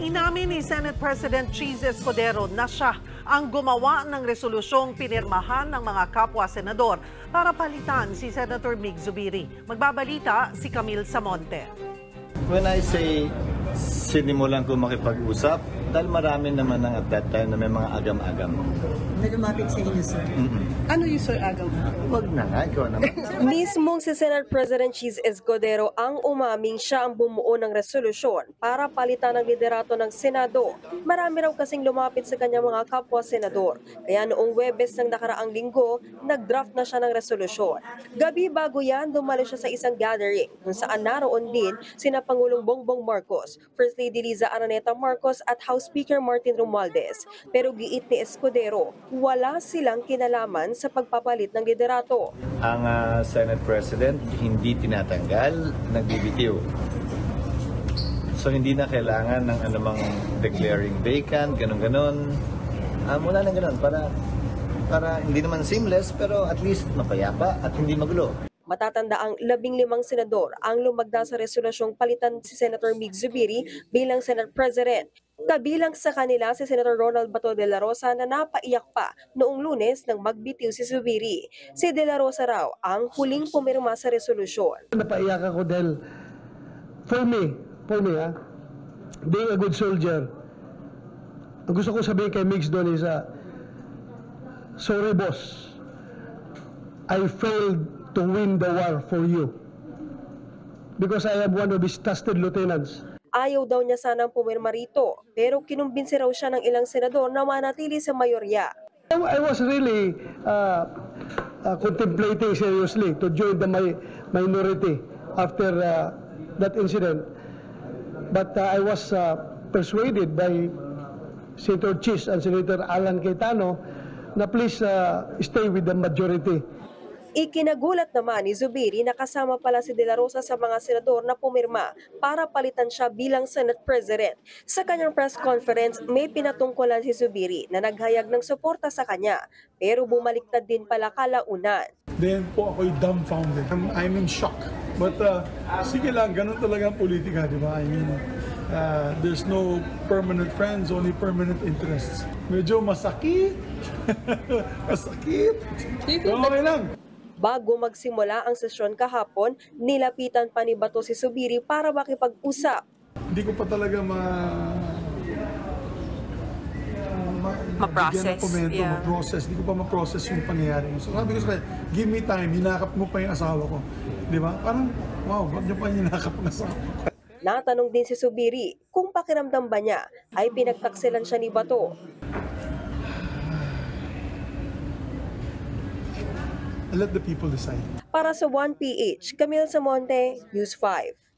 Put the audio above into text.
Inamin ni Senate President Cheese Escudero na siya ang gumawa ng resolusyong pinirmahan ng mga kapwa-senador para palitan si Senator Mig Zubiri. Magbabalita si Camille Samonte. When I say sinimulan ko makipag-usap, dahil marami naman at that time na may mga agam-agam. Na lumapit sa inyo, sir. Ano yung sir agam? Huwag na nga, ikaw naman. Mismong si Senate President Cheese Escudero ang umaming siya ang bumuo ng resolusyon para palitan ang liderato ng Senado. Marami raw kasing lumapit sa kanyang mga kapwa-senador. Kaya noong Huwebes ng nakaraang linggo, nag-draft na siya ng resolusyon. Gabi bago yan, dumalo siya sa isang gathering kung saan naroon din sina Pangulong Bongbong Marcos, First Lady Liza Araneta Marcos at House Speaker Martin Romualdez. Pero giit ni Escudero, wala silang kinalaman sa pagpapalit ng liderato. Ang Senate President hindi tinatanggal, nagbibitiw. So hindi na kailangan ng anumang declaring vacant, ganun-ganon. Mula ng ganon para hindi naman seamless pero at least mapayapa at hindi magulo. Matatanda ang 15 senador ang lumagda sa resolusyong palitan si Senator Mig Zubiri bilang Senate President. Kabilang sa kanila si Senator Ronald Bato de la Rosa na napaiyak pa noong Lunes nang magbitiw si Zubiri. Si de la Rosa raw ang huling pumirma sa resolusyon. Napaiyak ako dahil for me being a good soldier, ang gusto ko sabihin kay Migs doon is, sorry boss, I failed to win the war for you because I am one of his trusted lieutenants. Ayaw daw niya sanang pumirma rito, pero kinumbinsi raw siya ng ilang senador na manatili sa mayorya. I was really contemplating seriously to join the minority after that incident. But I was persuaded by Senator Cheese and Senator Alan Cayetano na please stay with the majority. Ikinagulat naman ni Zubiri na kasama pala si De La Rosa sa mga senador na pumirma para palitan siya bilang Senate President. Sa kanyang press conference, may pinatungkulan si Zubiri na naghayag ng suporta sa kanya, pero bumaliktad din pala kalaunan. Then po ako'y dumbfounded. I'm in shock. But sige lang, ganun talaga ang politika, di ba? I mean, there's no permanent friends, only permanent interests. Medyo masakit. Masakit. Okay lang. Bago magsimula ang sesyon kahapon, nilapitan pa ni Bato si Zubiri para makipag-usap. Hindi ko pa talaga ma-process. Ma-process. Hindi ko pa ma-process yung pangyayari. So sabi ko sa kanya, give me time, hinakap mo pa yung asawa ko. Di ba? Parang, wow, ba't niyo pa hinakap ang asawa ko? Natanong din si Zubiri kung pakiramdam ba niya ay pinagtaksilan siya ni Bato. Let the people decide. Para sa 1PH, Camille Samonte, News 5.